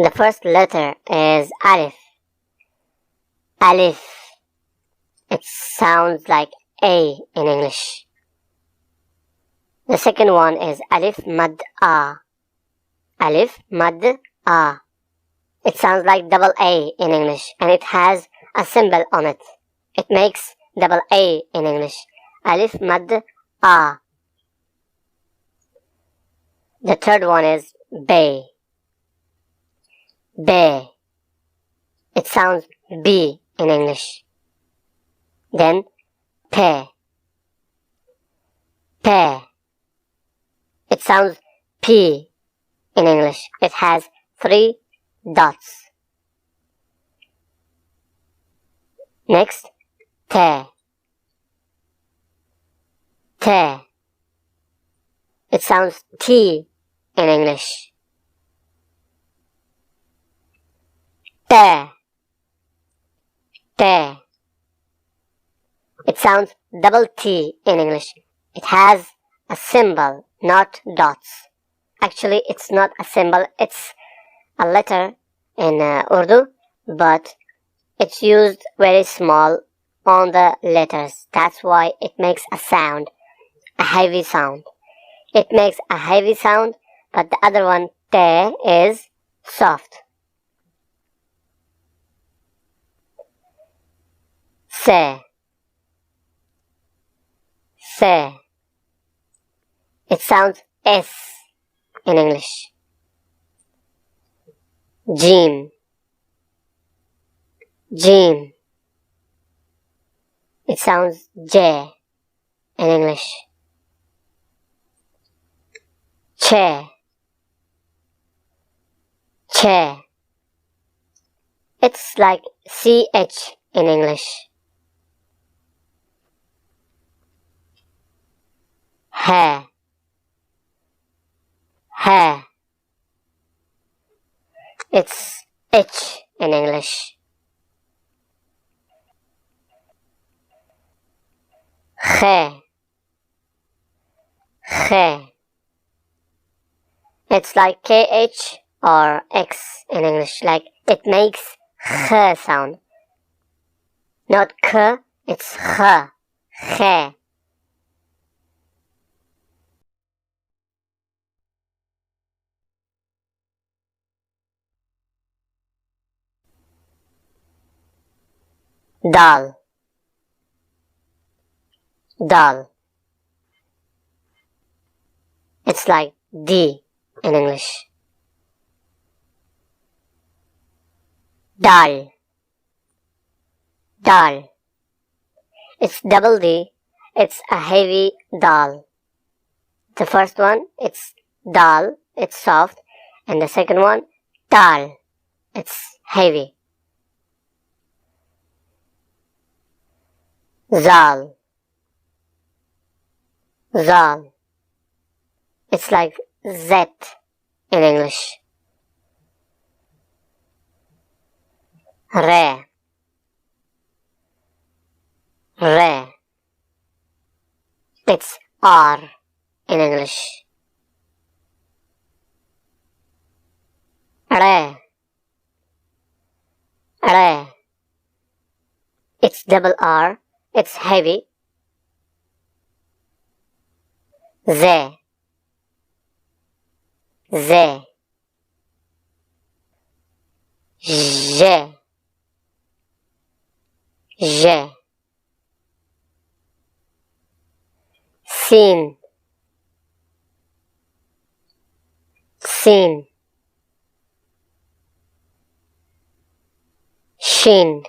The first letter is alif. Alif. It sounds like A in English. The second one is alif mad A. Alif mad A. It sounds like double A in English, and it has a symbol on it. It makes double A in English. Alif mad A. The third one is Bay. Bay. It sounds B in English. Then Pe. Pe. It sounds P in English. It has 3 dots. Next, Te. Te. It sounds T in English. Te. Te. It sounds double T in English. It has a symbol, not dots. Actually, it's not a symbol, it's a letter in Urdu, but it's used very small on the letters. That's why it makes a sound, a heavy sound. It makes a heavy sound, but the other one, te, is soft. Se. Se. It sounds S in English. Jim. Jim. It sounds J in English. Che. Che. It's like CH in English. Hair. Hair. It's H in English. Khe. Khe. It's like KH or X in English, like it makes kh sound. Not k, it's kh. Khe. Dal. Dal. It's like D in English. Dal. Dal. It's double D. It's a heavy dal. The first one, it's dal. It's soft. And the second one, dal. It's heavy. Zal. Zal. It's like Z in English. Re. Re. It's R in English. Re. Re. It's double R. It's heavy. Z. Z. J. J. Sin. Sin. Shin.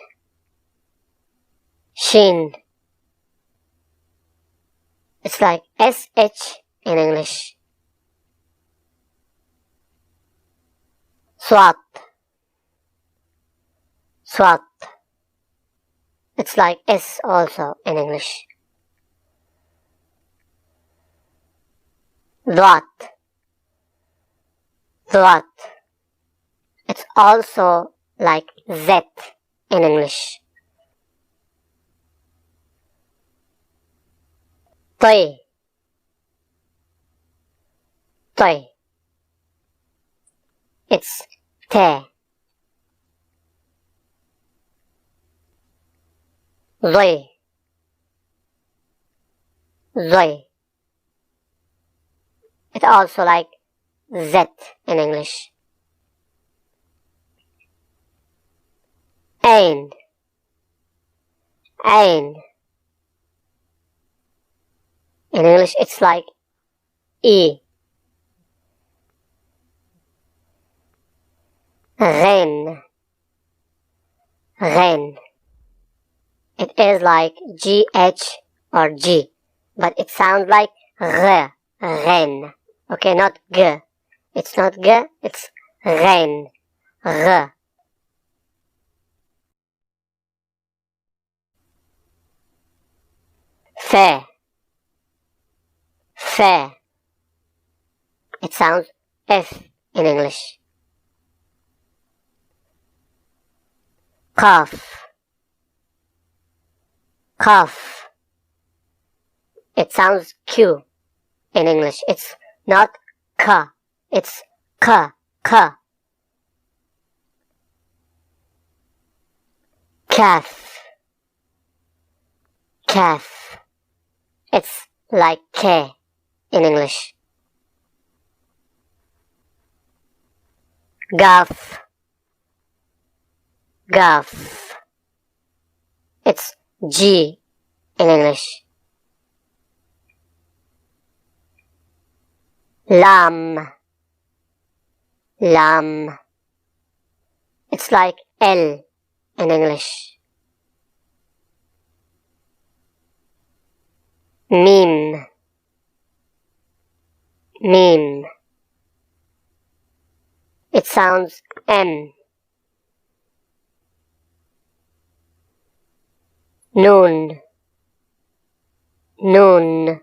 Shin. It's like SH in English. Swat. Swat. It's like S also in English. Dwat. Dwat. It's also like Z in English. Toy. Toy. It's te. Zoi. Zoi. It's also like Z in English. Ain. Ain. In English, it's like E. Ghain. Ghain. It is like GH or G, but it sounds like G. Ghain. Okay, not G. It's not G, it's Ghain. G. Fa. Fa. It sounds F in English. Qaf. Qaf. It sounds Q in English. It's not K. It's K. K. Kaf. Kaf. It's like K in English. Gaf. Gaf. It's G in English. Lam. Lam. It's like L in English. Mim. Mim. It sounds M. Noon. Noon.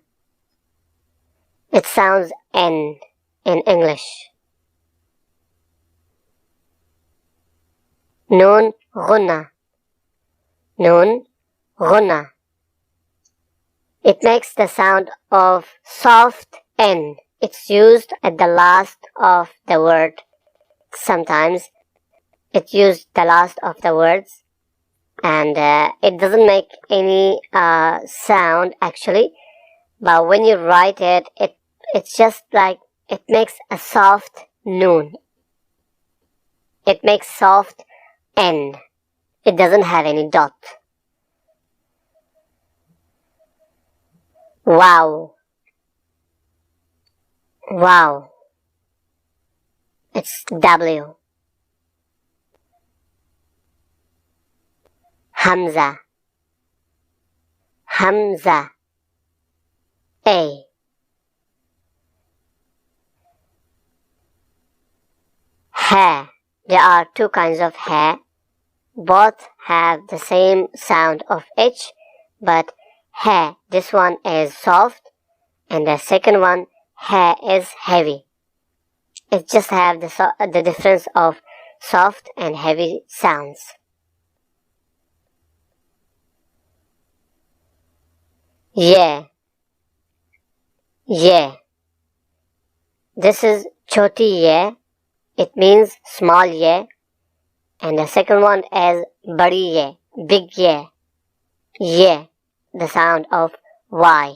It sounds N in English. Noon ghunna. Noon ghunna. It makes the sound of soft N. It's used at the last of the word. Sometimes it's used the last of the words, and it doesn't make any sound actually, but when you write it, it's just like it makes a soft noon. It makes soft N. It doesn't have any dot. Wow. Wow. It's W. Hamza. Hamza. A. Ha. There are two kinds of ha. Both have the same sound of H, but ha, this one is soft, and the second one, ha, is heavy. It just have the difference of soft and heavy sounds. Yeah. Yeah. This is choti yeah. It means small yeah. And the second one is badi yeah, big yeah. Yeah, the sound of Y.